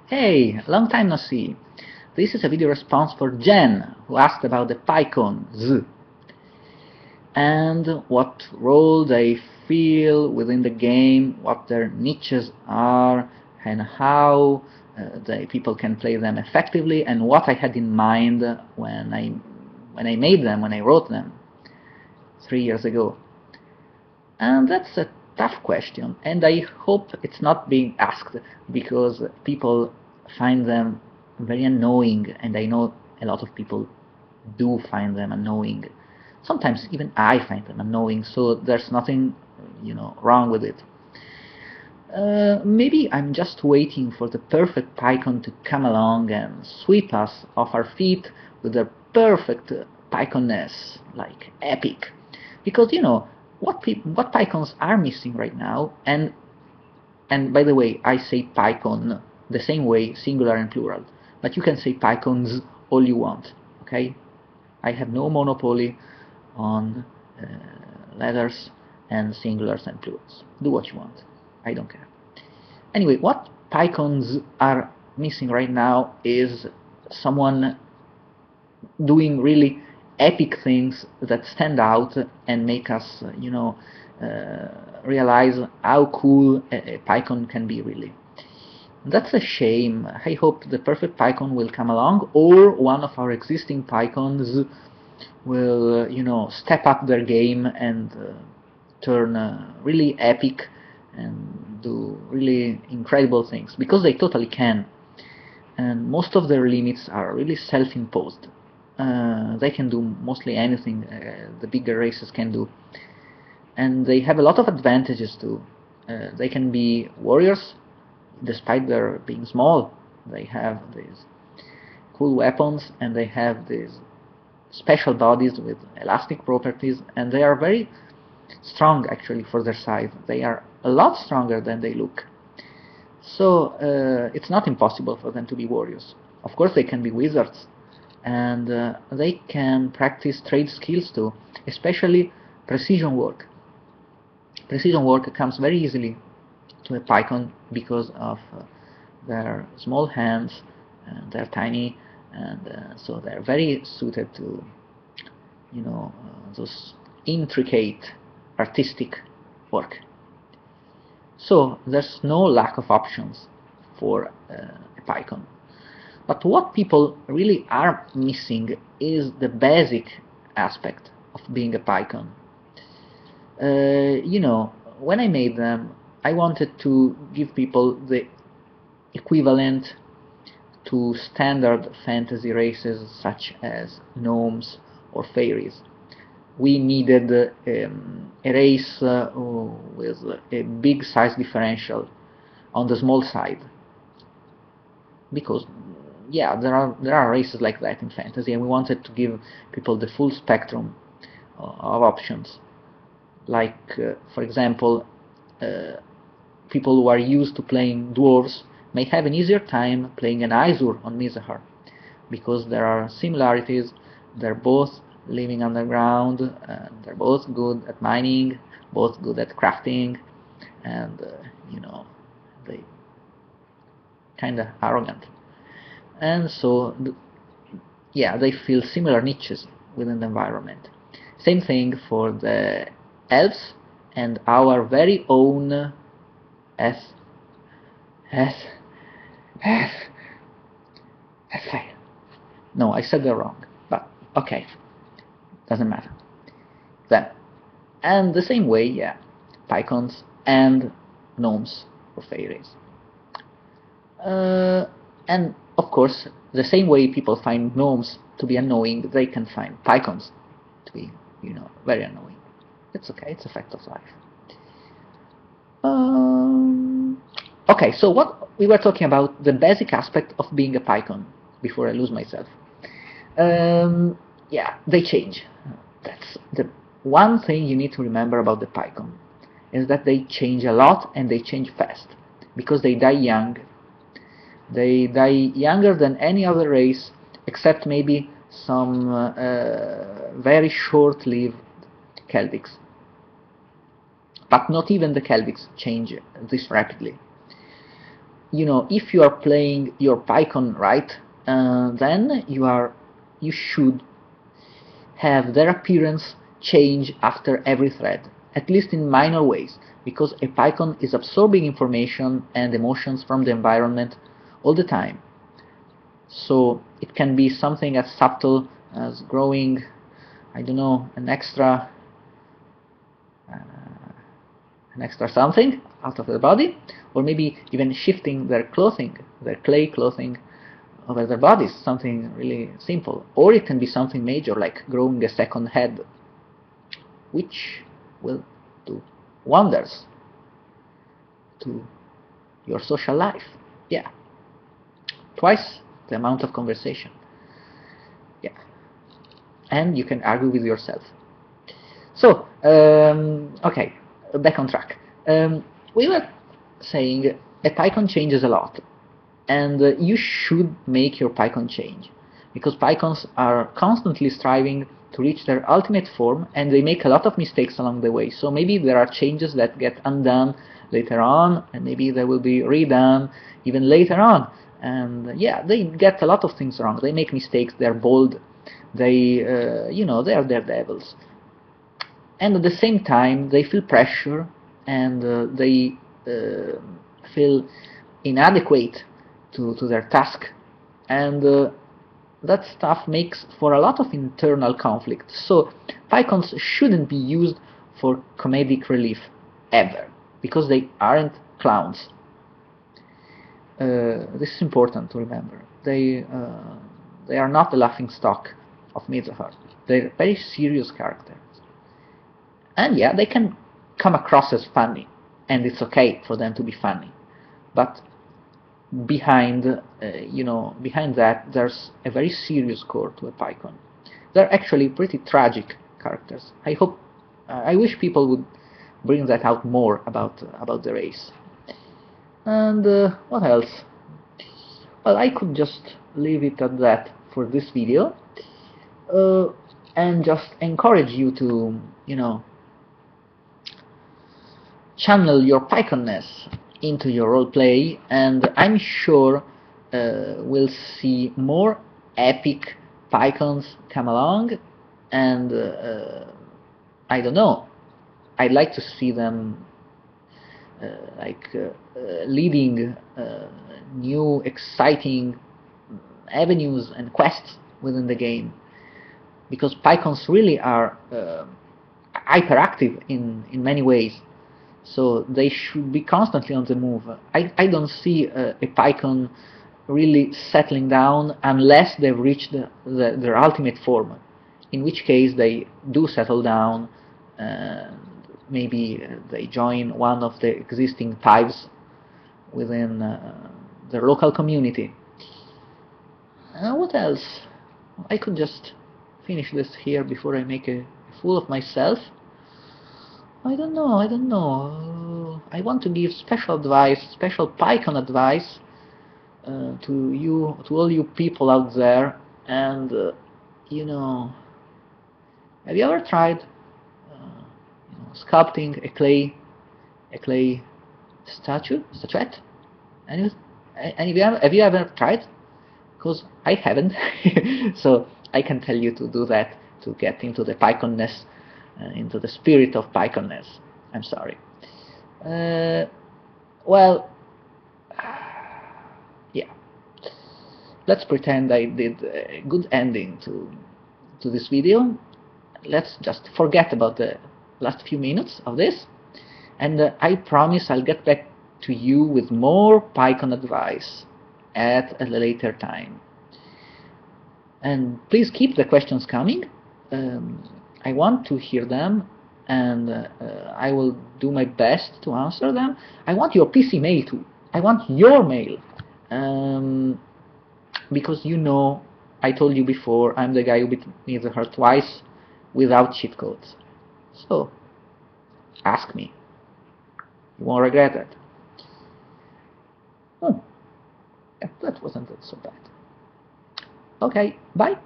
Hey, long time no see. This is a video response for Jen, who asked about the Pycons and what role they feel within the game, what their niches are, and how the people can play them effectively, and what I had in mind when I made them, when I wrote them 3 years ago. And that's a tough question, and I hope it's not being asked because people find them very annoying, and I know a lot of people do find them annoying. Sometimes even I find them annoying, so there's nothing, wrong with it. Maybe I'm just waiting for the perfect Pycon to come along and sweep us off our feet with their perfect Pyconness, like epic. Because what Pycons are missing right now, and by the way, I say Pycon the same way, singular and plural, but you can say Pycons all you want, okay? I have no monopoly on letters and singulars and plurals. Do what you want. I don't care. Anyway, what Pycons are missing right now is someone doing really epic things that stand out and make us, realize how cool a Pycon can be really. That's a shame. I hope the perfect Pycon will come along, or one of our existing Pycons will, step up their game and turn really epic and do really incredible things, because they totally can. And most of their limits are really self-imposed. They can do mostly anything the bigger races can do, and they have a lot of advantages too. They can be warriors despite their being small. They have these cool weapons, and they have these special bodies with elastic properties, and they are very strong actually for their size. They are a lot stronger than they look. So it's not impossible for them to be warriors. Of course they can be wizards, and they can practice trade skills too, especially precision work. Precision work comes very easily to a Pycon because of their small hands, and they're tiny, and so they're very suited to those intricate artistic work. So there's no lack of options for a Pycon. But what people really are missing is the basic aspect of being a Pycon. When I made them, I wanted to give people the equivalent to standard fantasy races such as gnomes or fairies. We needed a race with a big size differential on the small side, because there are races like that in fantasy, and we wanted to give people the full spectrum of options. Like for example, people who are used to playing dwarves may have an easier time playing an Aesir on Mizahar, because there are similarities. They're both living underground, and they're both good at mining, both good at crafting, and they kind of arrogant. And so they fill similar niches within the environment. Same thing for the elves and our very own S no, I said that wrong, but okay, doesn't matter. Then, and the same way, Pycons and gnomes or fairies. And of course, the same way people find gnomes to be annoying, they can find Pycons to be, very annoying. It's okay, it's a fact of life. Okay, so what we were talking about, the basic aspect of being a Pycon, before I lose myself. They change. That's the one thing you need to remember about the Pycon, is that they change a lot, and they change fast, because they die young. They die younger than any other race, except maybe some very short-lived Celtics. But not even the Celtics change this rapidly. if you are playing your Pycon right, then you should have their appearance change after every thread, at least in minor ways, because a Pycon is absorbing information and emotions from the environment all the time. So it can be something as subtle as growing, I don't know, an extra something out of their body, or maybe even shifting their clothing, their clay clothing over their bodies, something really simple. Or it can be something major, like growing a second head, which will do wonders to your social life. Yeah, twice the amount of conversation. Yeah, and you can argue with yourself. So, okay, back on track. We were saying a Pycon changes a lot, and you should make your Pycon change, because Pycons are constantly striving to reach their ultimate form, and they make a lot of mistakes along the way. So maybe there are changes that get undone later on, and maybe they will be redone even later on. And yeah, they get a lot of things wrong. They make mistakes. They're bold. They, they are daredevils. And at the same time, they feel pressure, and they feel inadequate to their task, and that stuff makes for a lot of internal conflict. So Pycons shouldn't be used for comedic relief ever, because they aren't clowns. This is important to remember. They are not the laughing stock of Middle-earth. They're very serious characters. And yeah, they can come across as funny, and it's okay for them to be funny. But behind that, there's a very serious core to a Pycon. They're actually pretty tragic characters. I wish people would bring that out more about the race. And what else? Well, I could just leave it at that for this video, and just encourage you to, channel your Pyconness into your roleplay, and I'm sure we'll see more epic Pycons come along, and I don't know, I'd like to see them leading new exciting avenues and quests within the game, because Pycons really are hyperactive in many ways. So they should be constantly on the move. I don't see a Pycon really settling down unless they've reached their ultimate form, in which case they do settle down, and maybe they join one of the existing tribes within their local community. What else? I could just finish this here before I make a fool of myself. I don't know. I want to give special advice, special Pycon advice to all you people out there. And have you ever tried sculpting a clay statuette? Have you ever tried? Because I haven't, so I can tell you to do that, to get into the Pyconness, into the spirit of Pyconness. I'm sorry. Well, yeah. Let's pretend I did a good ending to this video. Let's just forget about the last few minutes of this, and I promise I'll get back to you with more Pycon advice at a later time. And please keep the questions coming. I want to hear them, and I will do my best to answer them. I want your PC mail too. I want your mail, because I told you before, I'm the guy who beat Middle-earth her twice without cheat codes. So ask me. You won't regret it. Yeah, that wasn't so bad. Okay, bye.